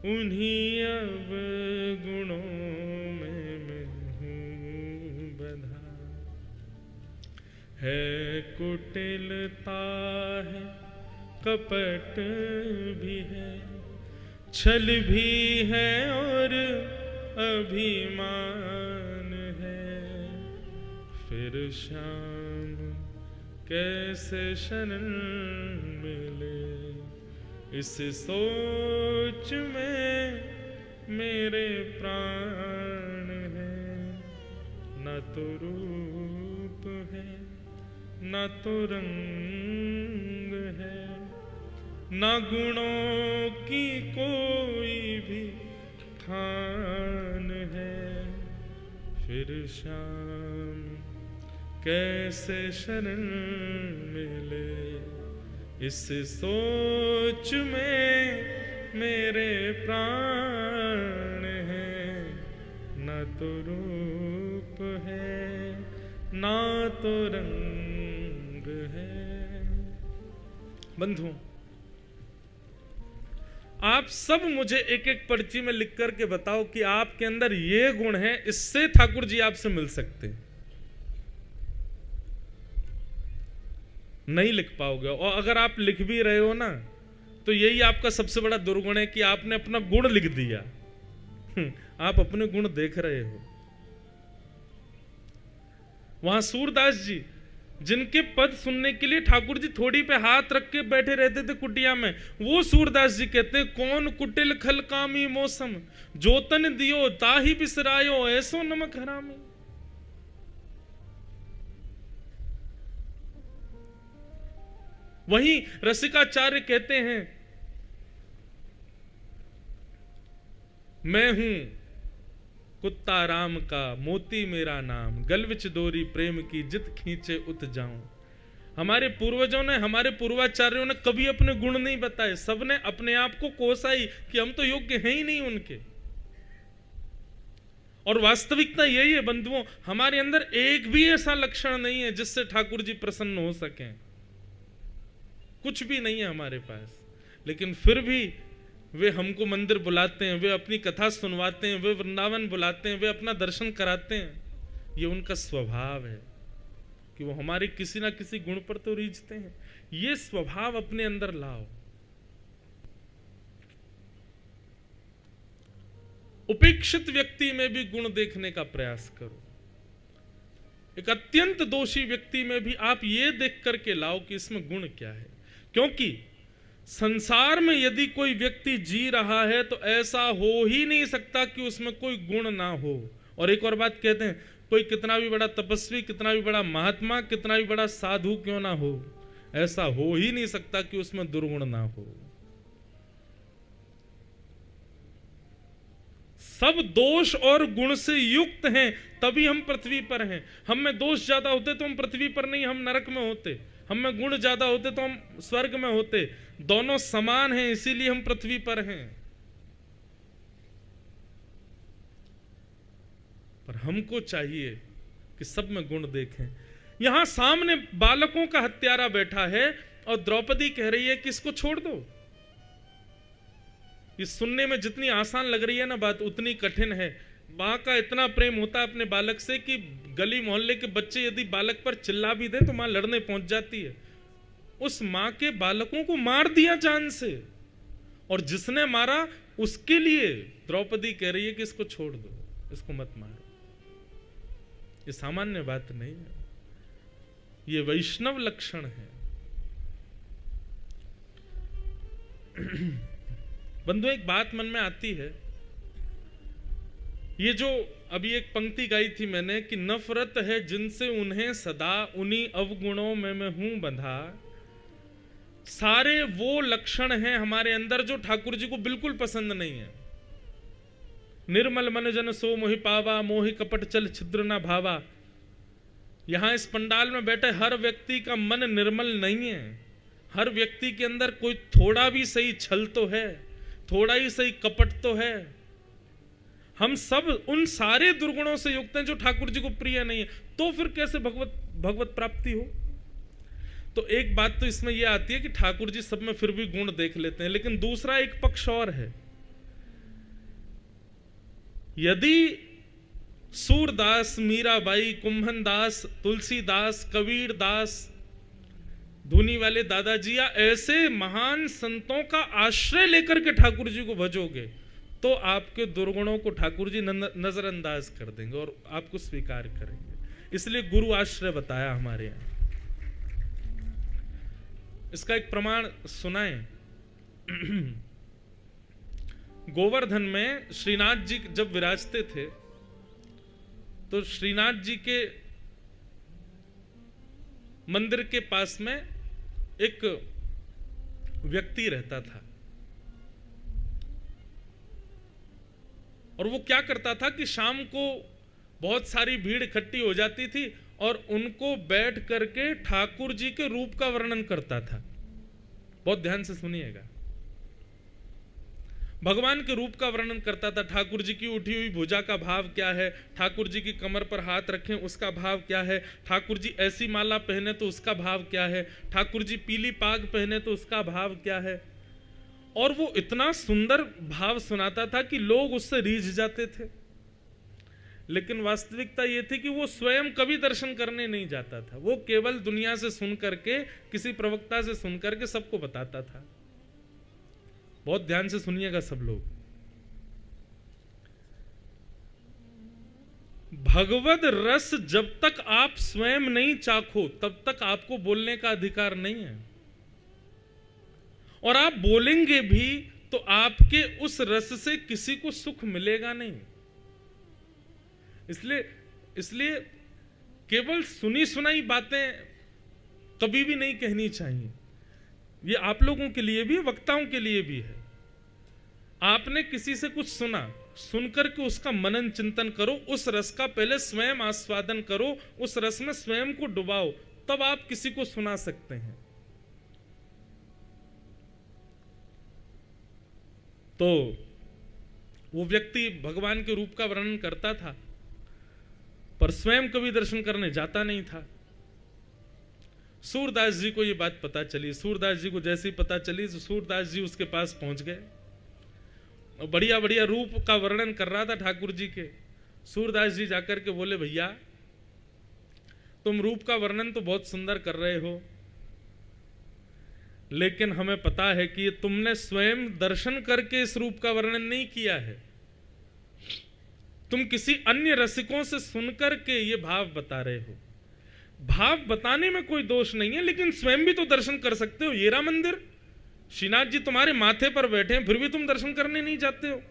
उन्हीं अब गुणों में मैं हूं बंधा। है कुटिलता है, कपट भी है, छल भी है और अभिमान है। फिर शाम कैसे शरण मिले, इस सोच में मेरे प्राण है। न तो रूप है, न तो रंग है, न गुणों की कोई भी खान है। फिर शाम कैसे शरण मिले, इस सोच में मेरे प्राण है। न तो रूप है, ना तो रंग है। बंधुओं, आप सब मुझे एक एक पर्ची में लिख करके बताओ कि आपके अंदर ये गुण है, इससे ठाकुर जी आपसे मिल सकते। नहीं लिख पाओगे। और अगर आप लिख भी रहे हो ना, तो यही आपका सबसे बड़ा दुर्गुण है कि आपने अपना गुण लिख दिया। आप अपने गुण देख रहे हो। वहां सूरदास जी, जिनके पद सुनने के लिए ठाकुर जी थोड़ी पे हाथ रख के बैठे रहते थे कुटिया में, वो सूरदास जी कहते हैं, कौन कुटिल खल कामी मौसम, जोतन दियो ताही बिसरायो, ऐसो नमक हरामी। वहीं रसिकाचार्य कहते हैं, मैं हूं कुत्ता राम का, मोती मेरा नाम, गलविच डोरी प्रेम की, जित खींचे उत जाऊं। हमारे पूर्वजों ने, हमारे पूर्वाचार्यों ने कभी अपने गुण नहीं बताए, सबने अपने आप को कोसाई कि हम तो योग्य हैं ही नहीं उनके। और वास्तविकता यही है बंधुओं, हमारे अंदर एक भी ऐसा लक्षण नहीं है जिससे ठाकुर जी प्रसन्न हो सकें। कुछ भी नहीं है हमारे पास, लेकिन फिर भी वे हमको मंदिर बुलाते हैं, वे अपनी कथा सुनवाते हैं, वे वृंदावन बुलाते हैं, वे अपना दर्शन कराते हैं। ये उनका स्वभाव है कि वो हमारे किसी ना किसी गुण पर तो रीझते हैं। ये स्वभाव अपने अंदर लाओ। उपेक्षित व्यक्ति में भी गुण देखने का प्रयास करो। एक अत्यंत दोषी व्यक्ति में भी आप ये देख करके लाओ कि इसमें गुण क्या है। क्योंकि संसार में यदि कोई व्यक्ति जी रहा है तो ऐसा हो ही नहीं सकता कि उसमें कोई गुण ना हो। और एक और बात कहते हैं, कोई कितना भी बड़ा तपस्वी, कितना भी बड़ा महात्मा, कितना भी बड़ा साधु क्यों ना हो, ऐसा हो ही नहीं सकता कि उसमें दुर्गुण ना हो। सब दोष और गुण से युक्त हैं, तभी हम पृथ्वी पर हैं। हम में दोष ज्यादा होते तो हम पृथ्वी पर नहीं, हम नरक में होते। हम में गुण ज्यादा होते तो हम स्वर्ग में होते। दोनों समान हैं, इसीलिए हम पृथ्वी पर हैं। पर हमको चाहिए कि सब में गुण देखें। यहां सामने बालकों का हत्यारा बैठा है और द्रौपदी कह रही है कि इसको छोड़ दो। ये सुनने में जितनी आसान लग रही है ना बात, उतनी कठिन है। मां का इतना प्रेम होता है अपने बालक से कि गली मोहल्ले के बच्चे यदि बालक पर चिल्ला भी दें तो मां लड़ने पहुंच जाती है। उस मां के बालकों को मार दिया जान से, और जिसने मारा उसके लिए द्रौपदी कह रही है कि इसको छोड़ दो, इसको मत मारो। ये सामान्य बात नहीं है, ये वैष्णव लक्षण है। बंधु, एक बात मन में आती है, ये जो अभी एक पंक्ति गाई थी मैंने कि नफरत है जिनसे उन्हें सदा, उन्हीं अवगुणों में मैं हूं बंधा। सारे वो लक्षण हैं हमारे अंदर जो ठाकुर जी को बिल्कुल पसंद नहीं है। निर्मल मन जन सो मोहि पावा, मोहि कपट चल छिद्र ना भावा। यहां इस पंडाल में बैठे हर व्यक्ति का मन निर्मल नहीं है। हर व्यक्ति के अंदर कोई थोड़ा भी सही छल तो है, थोड़ा ही सही कपट तो है। हम सब उन सारे दुर्गुणों से युक्त हैं जो ठाकुर जी को प्रिय नहीं है। तो फिर कैसे भगवत प्राप्ति हो? तो एक बात तो इसमें यह आती है कि ठाकुर जी सब में फिर भी गुण देख लेते हैं, लेकिन दूसरा एक पक्ष और है। यदि सूरदास, मीराबाई, कुंभनदास, तुलसीदास, कबीरदास, धुनी वाले दादाजी या ऐसे महान संतों का आश्रय लेकर के ठाकुर जी को भजोगे तो आपके दुर्गुणों को ठाकुर जी नजरअंदाज कर देंगे और आपको स्वीकार करेंगे। इसलिए गुरु आश्रय बताया हमारे यहां। इसका एक प्रमाण सुनाएं। गोवर्धन में श्रीनाथ जी जब विराजते थे तो श्रीनाथ जी के मंदिर के पास में एक व्यक्ति रहता था, और वो क्या करता था कि शाम को बहुत सारी भीड़ इकट्ठी हो जाती थी और उनको बैठ करके ठाकुर जी के रूप का वर्णन करता था। बहुत ध्यान से सुनिएगा। भगवान के रूप का वर्णन करता था। ठाकुर जी की उठी हुई भुजा का भाव क्या है, ठाकुर जी की कमर पर हाथ रखें उसका भाव क्या है, ठाकुर जी ऐसी माला पहने तो उसका भाव क्या है, ठाकुर जी पीली पाग पहने तो उसका भाव क्या है। और वो इतना सुंदर भाव सुनाता था कि लोग उससे रीझ जाते थे। लेकिन वास्तविकता ये थी कि वो स्वयं कभी दर्शन करने नहीं जाता था, वो केवल दुनिया से सुन करके, किसी प्रवक्ता से सुन करके सबको बताता था। बहुत ध्यान से सुनिएगा सब लोग। भगवद रस जब तक आप स्वयं नहीं चाखो तब तक आपको बोलने का अधिकार नहीं है, और आप बोलेंगे भी तो आपके उस रस से किसी को सुख मिलेगा नहीं। इसलिए केवल सुनी सुनाई बातें कभी भी नहीं कहनी चाहिए। ये आप लोगों के लिए भी, वक्ताओं के लिए भी है। आपने किसी से कुछ सुना, सुनकर के उसका मनन चिंतन करो, उस रस का पहले स्वयं आस्वादन करो, उस रस में स्वयं को डुबाओ, तब आप किसी को सुना सकते हैं। तो वो व्यक्ति भगवान के रूप का वर्णन करता था पर स्वयं कभी दर्शन करने जाता नहीं था। सूरदास जी को ये बात पता चली। सूरदास जी को जैसे ही पता चली तो सूरदास जी उसके पास पहुंच गए। बढ़िया बढ़िया रूप का वर्णन कर रहा था ठाकुर जी के। सूरदास जी जाकर के बोले, भैया तुम रूप का वर्णन तो बहुत सुंदर कर रहे हो, लेकिन हमें पता है कि तुमने स्वयं दर्शन करके इस रूप का वर्णन नहीं किया है। तुम किसी अन्य रसिकों से सुनकर के ये भाव बता रहे हो। भाव बताने में कोई दोष नहीं है, लेकिन स्वयं भी तो दर्शन कर सकते हो। येरा मंदिर, श्रीनाथ जी तुम्हारे माथे पर बैठे हैं, फिर भी तुम दर्शन करने नहीं जाते हो,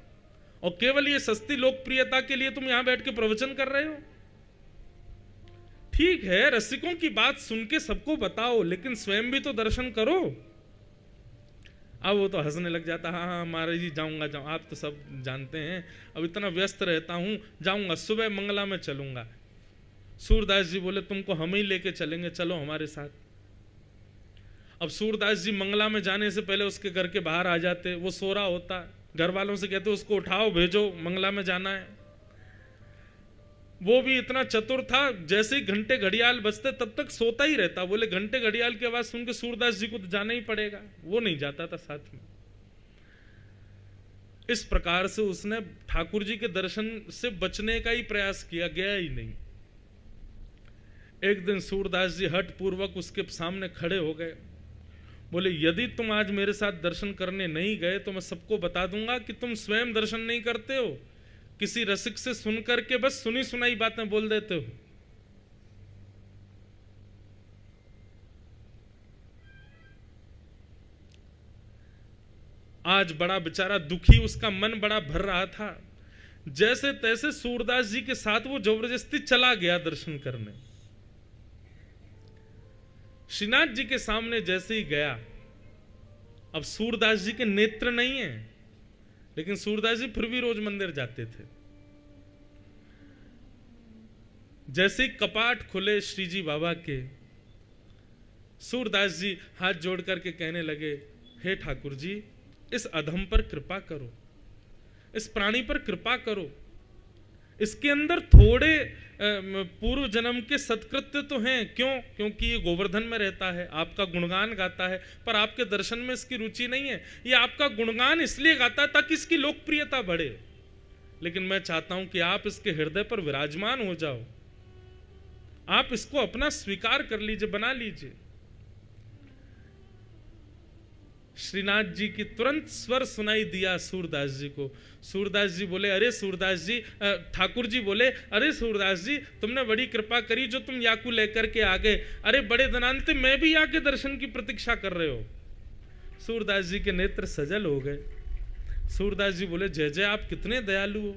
और केवल ये सस्ती लोकप्रियता के लिए तुम यहां बैठ के प्रवचन कर रहे हो। ठीक है, रसिकों की बात सुन के सबको बताओ, लेकिन स्वयं भी तो दर्शन करो। अब वो तो हंसने लग जाता, हाँ हाँ महाराज जी जाऊंगा, आप तो सब जानते हैं, अब इतना व्यस्त रहता हूं, जाऊंगा, सुबह मंगला में चलूंगा। सूरदास जी बोले, तुमको हम ही लेके चलेंगे, चलो हमारे साथ। अब सूरदास जी मंगला में जाने से पहले उसके घर के बाहर आ जाते, वो सो रहा होता, घर वालों से कहते उसको उठाओ, भेजो, मंगला में जाना है। वो भी इतना चतुर था, जैसे ही घंटे घड़ियाल बजते तब तक सोता ही रहता। बोले घंटे घड़ियाल की आवाज सुन के सूरदास जी को तो जाना ही पड़ेगा, वो नहीं जाता था साथ में। इस प्रकार से उसने ठाकुर जी के दर्शन से बचने का ही प्रयास किया, गया ही नहीं। एक दिन सूरदास जी हठ पूर्वक उसके सामने खड़े हो गए। बोले, यदि तुम आज मेरे साथ दर्शन करने नहीं गए तो मैं सबको बता दूंगा कि तुम स्वयं दर्शन नहीं करते हो, किसी रसिक से सुन करके बस सुनी सुनाई बातें बोल देते हो। आज बड़ा बेचारा दुखी, उसका मन बड़ा भर रहा था। जैसे तैसे सूरदास जी के साथ वो जबरदस्ती चला गया दर्शन करने। श्रीनाथ जी के सामने जैसे ही गया, अब सूरदास जी के नेत्र नहीं है, लेकिन सूरदास जी फिर भी रोज मंदिर जाते थे। जैसे ही कपाट खुले श्री जी बाबा के, सूरदास जी हाथ जोड़ करके कहने लगे, हे ठाकुर जी, इस अधम पर कृपा करो, इस प्राणी पर कृपा करो। इसके अंदर थोड़े पूर्व जन्म के सत्कृत्य तो हैं। क्यों? क्योंकि ये गोवर्धन में रहता है, आपका गुणगान गाता है, पर आपके दर्शन में इसकी रुचि नहीं है। ये आपका गुणगान इसलिए गाता है ताकि इसकी लोकप्रियता बढ़े, लेकिन मैं चाहता हूं कि आप इसके हृदय पर विराजमान हो जाओ, आप इसको अपना स्वीकार कर लीजिए, बना लीजिए। श्रीनाथ जी की तुरंत स्वर सुनाई दिया सूरदास जी को। सूरदास जी बोले, अरे सूरदास जी, ठाकुर जी बोले, अरे सूरदास जी, तुमने बड़ी कृपा करी जो तुम याकू लेकर के आ गए। अरे बड़े दिनांत मैं भी आके दर्शन की प्रतीक्षा कर रहे हो। सूरदास जी के नेत्र सजल हो गए। सूरदास जी बोले, जय जय, आप कितने दयालु हो,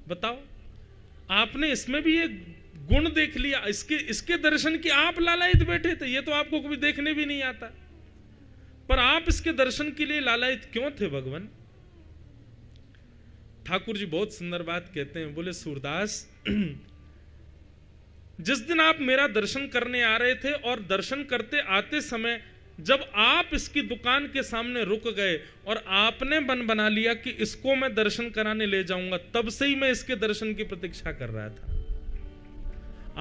बताओ, आपने इसमें भी ये गुण देख लिया, इसके दर्शन की आप लालायित बैठे थे। ये तो आपको कभी देखने भी नहीं आता, पर आप इसके दर्शन के लिए लालायित क्यों थे भगवान? ठाकुर जी बहुत सुंदर बात कहते हैं। बोले, सूरदास, जिस दिन आप मेरा दर्शन करने आ रहे थे और दर्शन करते आते समय जब आप इसकी दुकान के सामने रुक गए और आपने मन बना लिया कि इसको मैं दर्शन कराने ले जाऊंगा, तब से ही मैं इसके दर्शन की प्रतीक्षा कर रहा था।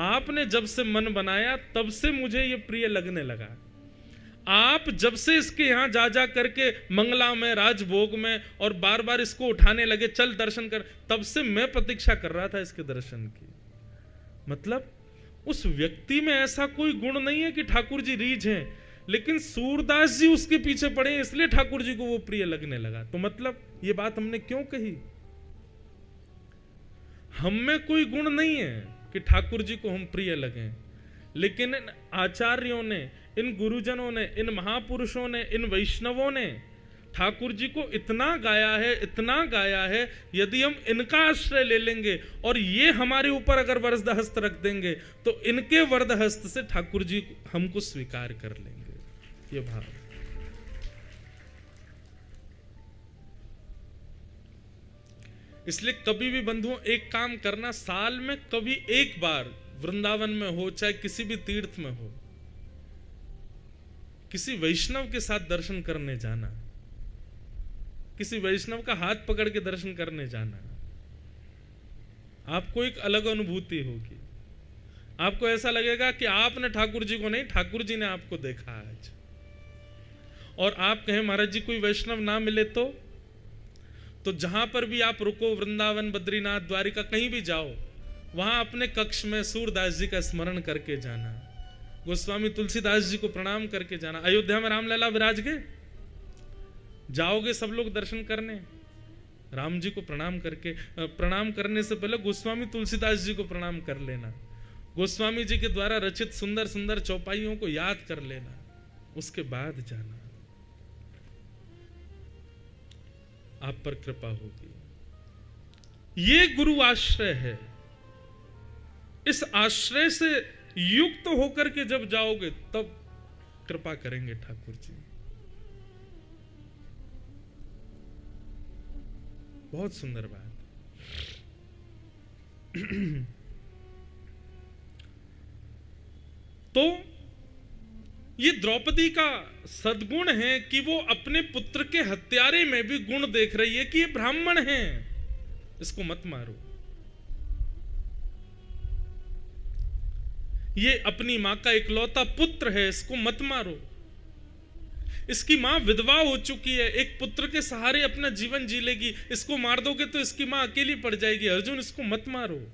आपने जब से मन बनाया तब से मुझे ये प्रिय लगने लगा। आप जब से इसके यहाँ जा जा करके मंगला में, राजभोग में और बार बार इसको उठाने लगे, चल दर्शन कर, तब से मैं प्रतीक्षा कर रहा था इसके दर्शन की। मतलब उस व्यक्ति में ऐसा कोई गुण नहीं है कि ठाकुर जी रीझ हैं, लेकिन सूरदास जी उसके पीछे पड़े इसलिए ठाकुर जी को वो प्रिय लगने लगा। तो मतलब ये बात हमने क्यों कही? हम में कोई गुण नहीं है कि ठाकुर जी को हम प्रिय लगें, लेकिन इन आचार्यों ने, इन गुरुजनों ने, इन महापुरुषों ने, इन वैष्णवों ने ठाकुर जी को इतना गाया है, इतना गाया है, यदि हम इनका आश्रय ले लेंगे और ये हमारे ऊपर अगर वरद हस्त रख देंगे तो इनके वरद हस्त से ठाकुर जी हमको स्वीकार कर लेंगे। ये भाव। इसलिए कभी भी बंधुओं एक काम करना, साल में कभी एक बार वृंदावन में हो, चाहे किसी भी तीर्थ में हो, किसी वैष्णव के साथ दर्शन करने जाना, किसी वैष्णव का हाथ पकड़ के दर्शन करने जाना, आपको एक अलग अनुभूति होगी। आपको ऐसा लगेगा कि आपने ठाकुर जी को नहीं, ठाकुर जी ने आपको देखा आज। और आप कहें महाराज जी कोई वैष्णव ना मिले तो जहां पर भी आप रुको, वृंदावन, बद्रीनाथ, द्वारिका, कहीं भी जाओ, वहां अपने कक्ष में सूरदास जी का स्मरण करके जाना, गोस्वामी तुलसीदास जी को प्रणाम करके जाना। अयोध्या में रामलला विराज गए, जाओगे सब लोग दर्शन करने, राम जी को प्रणाम करके, प्रणाम करने से पहले गोस्वामी तुलसीदास जी को प्रणाम कर लेना, गोस्वामी जी के द्वारा रचित सुंदर सुंदर चौपाइयों को याद कर लेना, उसके बाद जाना। आप पर कृपा होगी। ये गुरु आश्रय है। इस आश्रय से युक्त होकर के जब जाओगे तब कृपा करेंगे ठाकुर जी। बहुत सुंदर बात। तो ये द्रौपदी का सद्गुण है कि वो अपने पुत्र के हत्यारे में भी गुण देख रही है कि ये ब्राह्मण है, इसको मत मारो। ये अपनी मां का इकलौता पुत्र है, इसको मत मारो। इसकी मां विधवा हो चुकी है, एक पुत्र के सहारे अपना जीवन जी लेगी, इसको मार दोगे तो इसकी मां अकेली पड़ जाएगी। अर्जुन, इसको मत मारो।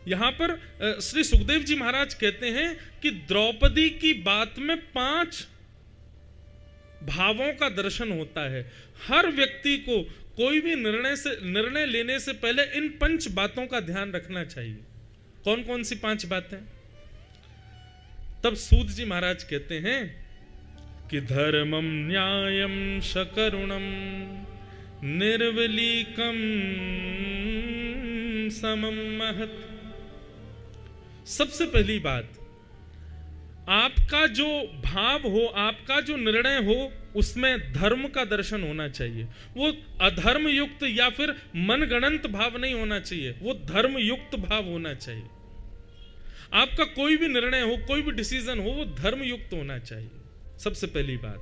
यहां पर श्री सुखदेव जी महाराज कहते हैं कि द्रौपदी की बात में 5 भावों का दर्शन होता है। हर व्यक्ति को कोई भी निर्णय लेने से पहले इन 5 बातों का ध्यान रखना चाहिए। कौन कौन सी 5 बातें? तब सूत जी महाराज कहते हैं कि धर्मम न्यायम शकरुणम निर्वलीकम समम महत्। सबसे पहली बात, आपका जो भाव हो, आपका जो निर्णय हो, उसमें धर्म का दर्शन होना चाहिए। वो अधर्म युक्त या फिर मनगणंत भाव नहीं होना चाहिए, वो धर्म युक्त भाव होना चाहिए। आपका कोई भी निर्णय हो, कोई भी डिसीजन हो, वो धर्म युक्त होना चाहिए, सबसे पहली बात।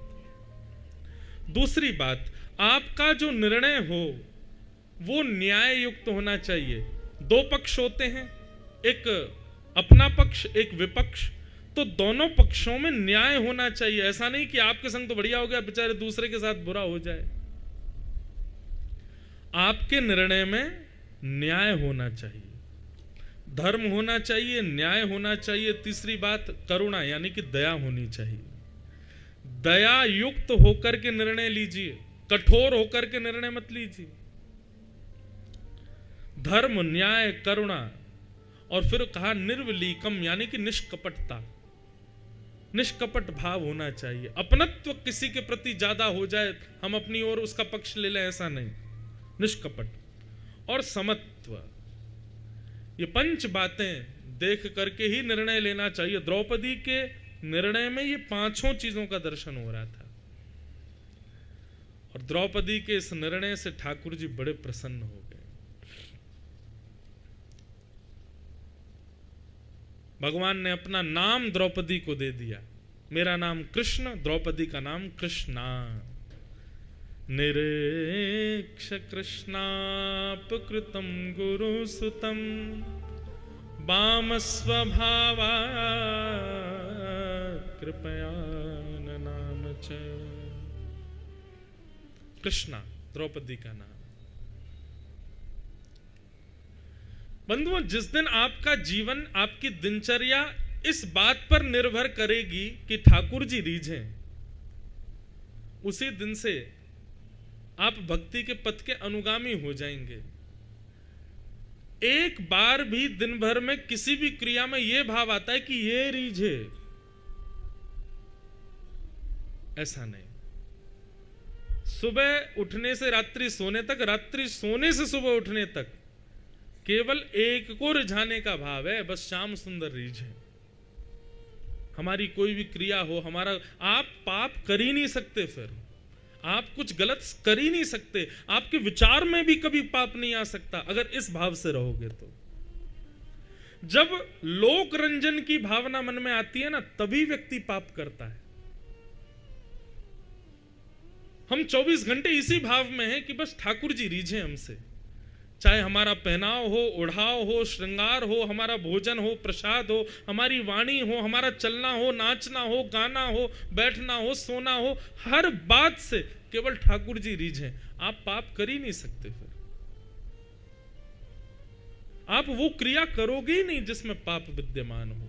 दूसरी बात, आपका जो निर्णय हो वो न्याय युक्त होना चाहिए। 2 पक्ष होते हैं, एक अपना पक्ष, एक विपक्ष, तो दोनों पक्षों में न्याय होना चाहिए। ऐसा नहीं कि आपके संग तो बढ़िया हो गया, बेचारे दूसरे के साथ बुरा हो जाए। आपके निर्णय में न्याय होना चाहिए, धर्म होना चाहिए, न्याय होना चाहिए। तीसरी बात, करुणा यानी कि दया होनी चाहिए। दया युक्त होकर के निर्णय लीजिए, कठोर होकर के निर्णय मत लीजिए। धर्म, न्याय, करुणा, और फिर कहा निर्वलीकम यानी कि निष्कपटता, निष्कपट भाव होना चाहिए। अपनत्व किसी के प्रति ज्यादा हो जाए, हम अपनी ओर उसका पक्ष ले लें, ऐसा नहीं। निष्कपट और समत्व, ये 5 बातें देख करके ही निर्णय लेना चाहिए। द्रौपदी के निर्णय में ये 5 चीजों का दर्शन हो रहा था, और द्रौपदी के इस निर्णय से ठाकुर जी बड़े प्रसन्न हो गए। भगवान ने अपना नाम द्रौपदी को दे दिया। मेरा नाम कृष्ण, द्रौपदी का नाम कृष्णा। निरीक्ष कृष्णापकृतं गुरुसुतं वाम स्वभावा कृपया नाम च। कृष्णा द्रौपदी का नाम। बंधुओं, जिस दिन आपका जीवन, आपकी दिनचर्या इस बात पर निर्भर करेगी कि ठाकुर जी रीझें, उसी दिन से आप भक्ति के पथ के अनुगामी हो जाएंगे। एक बार भी दिन भर में किसी भी क्रिया में यह भाव आता है कि ये रीझे, ऐसा नहीं। सुबह उठने से रात्रि सोने तक, रात्रि सोने से सुबह उठने तक केवल एक को रिझाने का भाव है, बस श्याम सुंदर रीझे। हमारी कोई भी क्रिया हो, हमारा, आप पाप कर ही नहीं सकते, फिर आप कुछ गलत कर ही नहीं सकते, आपके विचार में भी कभी पाप नहीं आ सकता अगर इस भाव से रहोगे तो। जब लोक रंजन की भावना मन में आती है ना, तभी व्यक्ति पाप करता है। हम 24 घंटे इसी भाव में हैं कि बस ठाकुर जी रीझे हमसे, चाहे हमारा पहनाव हो, ओढ़ाव हो, श्रृंगार हो, हमारा भोजन हो, प्रसाद हो, हमारी वाणी हो, हमारा चलना हो, नाचना हो, गाना हो, बैठना हो, सोना हो, हर बात से केवल ठाकुर जी रीझें। आप पाप कर ही नहीं सकते, फिर आप वो क्रिया करोगे ही नहीं जिसमें पाप विद्यमान हो।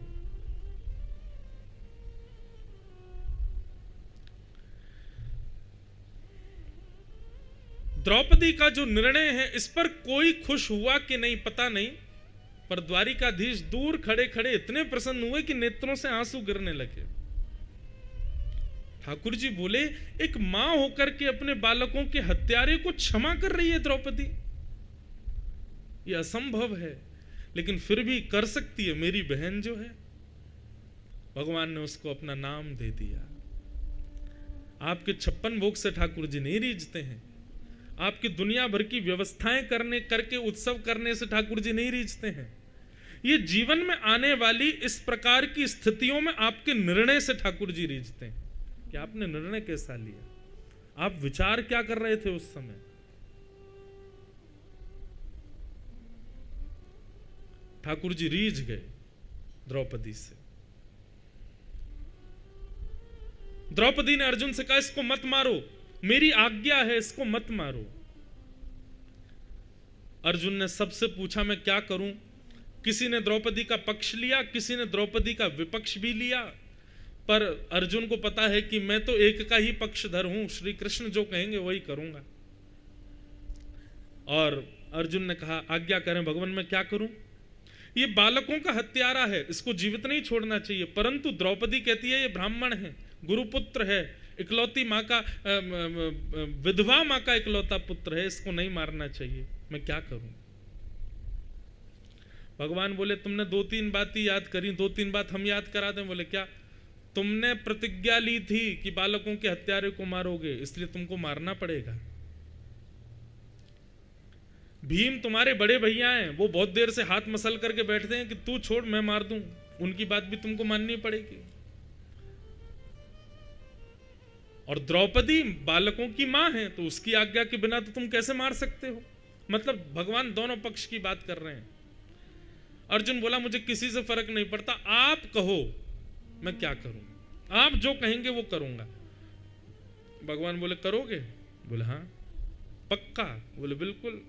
द्रौपदी का जो निर्णय है, इस पर कोई खुश हुआ कि नहीं पता नहीं, पर द्वारिकाधीश दूर खड़े खड़े इतने प्रसन्न हुए कि नेत्रों से आंसू गिरने लगे। ठाकुर जी बोले, एक मां होकर के अपने बालकों के हत्यारे को क्षमा कर रही है द्रौपदी, यह असंभव है, लेकिन फिर भी कर सकती है मेरी बहन जो है। भगवान ने उसको अपना नाम दे दिया। आपके 56 भोग से ठाकुर जी नहीं रीझते हैं, आपकी दुनिया भर की व्यवस्थाएं करके उत्सव करने से ठाकुर जी नहीं रीझते हैं। ये जीवन में आने वाली इस प्रकार की स्थितियों में आपके निर्णय से ठाकुर जी रीझते हैं कि आपने निर्णय कैसा लिया, आप विचार क्या कर रहे थे उस समय। ठाकुर जी रीझ गए द्रौपदी से। द्रौपदी ने अर्जुन से कहा, इसको मत मारो, मेरी आज्ञा है, इसको मत मारो। अर्जुन ने सबसे पूछा, मैं क्या करूं? किसी ने द्रौपदी का पक्ष लिया, किसी ने द्रौपदी का विपक्ष भी लिया, पर अर्जुन को पता है कि मैं तो एक का ही पक्षधर हूं, श्री कृष्ण जो कहेंगे वही करूंगा। और अर्जुन ने कहा, आज्ञा करें भगवान, मैं क्या करूं? ये बालकों का हत्यारा है, इसको जीवित नहीं छोड़ना चाहिए, परंतु द्रौपदी कहती है ये ब्राह्मण है, गुरुपुत्र है, इकलौती माँ का, विधवा माँ का इकलौता पुत्र है, इसको नहीं मारना चाहिए, मैं क्या करूं? भगवान बोले, तुमने 2-3 बातें याद करी, 2-3 बात हम याद करा दें। बोले क्या? तुमने प्रतिज्ञा ली थी कि बालकों के हत्यारे को मारोगे, इसलिए तुमको मारना पड़ेगा। भीम तुम्हारे बड़े भैया हैं, वो बहुत देर से हाथ मसल करके बैठते हैं कि तू छोड़ मैं मार दूं, उनकी बात भी तुमको माननी पड़ेगी। और द्रौपदी बालकों की मां है, तो उसकी आज्ञा के बिना तो तुम कैसे मार सकते हो? मतलब भगवान दोनों पक्ष की बात कर रहे हैं। अर्जुन बोला, मुझे किसी से फर्क नहीं पड़ता, आप कहो मैं क्या करूं, आप जो कहेंगे वो करूंगा। भगवान बोले, करोगे? बोले हाँ। पक्का? बोले बिल्कुल।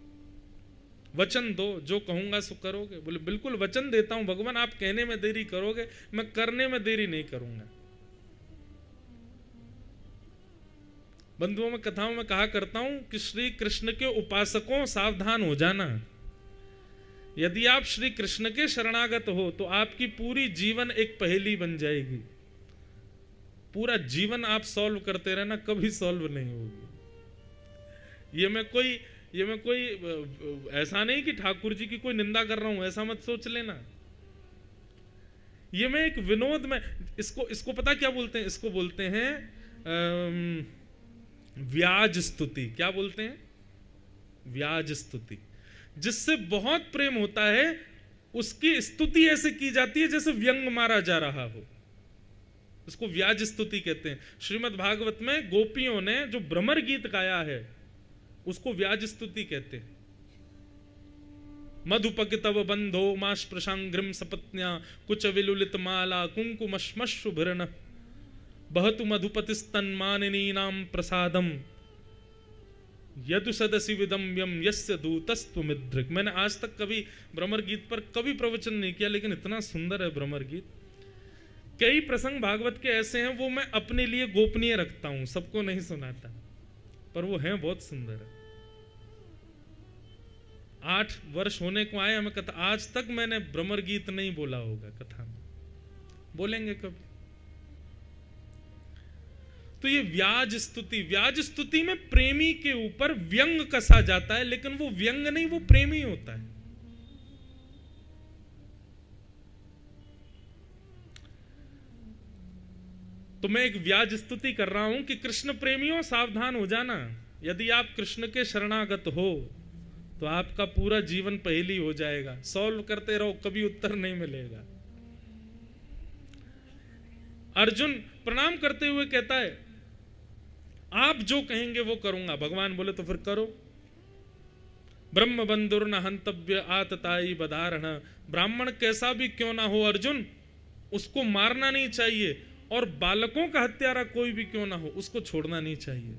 वचन दो, जो कहूंगा सो करोगे? बोले बिल्कुल वचन देता हूं भगवान, आप कहने में देरी करोगे, मैं करने में देरी नहीं करूंगा। बंधुओं में कथाओं में कहा करता हूं कि श्री कृष्ण के उपासकों सावधान हो जाना। यदि आप श्री कृष्ण के शरणागत हो तो आपकी पूरी जीवन एक पहेली बन जाएगी। पूरा जीवन आप सॉल्व करते रहना, कभी सॉल्व नहीं होगी। ये मैं कोई ऐसा नहीं कि ठाकुर जी की कोई निंदा कर रहा हूं, ऐसा मत सोच लेना। ये मैं एक विनोद में, इसको पता क्या बोलते हैं? इसको बोलते हैं व्याज स्तुति। क्या बोलते हैं? व्याज स्तुति। जिससे बहुत प्रेम होता है उसकी स्तुति ऐसे की जाती है जैसे व्यंग मारा जा रहा हो, उसको व्याज स्तुति कहते हैं। श्रीमद् भागवत में गोपियों ने जो भ्रमर गीत गाया है उसको व्याज स्तुति कहते हैं। मधुपक तव बंधो माश प्रशांग्रिम सपत्न्या कुच विलुलित माला कुंकुमश्मश्रुभिर्न बहतु मधुपतिस्तन्मानिनीनां प्रसादम यदु सदसि विदम्यम यस्य दूतस्त्वमिदृक्। मैंने आज तक कभी भ्रमर गीत पर कभी प्रवचन नहीं किया, लेकिन इतना सुंदर है भ्रमर गीत। कई प्रसंग भागवत के ऐसे हैं वो मैं अपने लिए गोपनीय रखता हूं, सबको नहीं सुनाता, पर वो हैं बहुत सुंदर। 8 वर्ष होने को आए हमें कथा, आज तक मैंने भ्रमर गीत नहीं बोला होगा कथा में, बोलेंगे कभी। तो ये व्याज स्तुति में प्रेमी के ऊपर व्यंग कसा जाता है, लेकिन वो व्यंग नहीं, वो प्रेमी होता है। तो मैं एक व्याज स्तुति कर रहा हूं कि कृष्ण प्रेमियों सावधान हो जाना, यदि आप कृष्ण के शरणागत हो तो आपका पूरा जीवन पहेली हो जाएगा। सॉल्व करते रहो, कभी उत्तर नहीं मिलेगा। अर्जुन प्रणाम करते हुए कहता है आप जो कहेंगे वो करूंगा। भगवान बोले तो फिर करो। ब्रह्म बंधुर न हंतव्य आतताई बधारण। ब्राह्मण कैसा भी क्यों ना हो अर्जुन, उसको मारना नहीं चाहिए, और बालकों का हत्यारा कोई भी क्यों ना हो उसको छोड़ना नहीं चाहिए।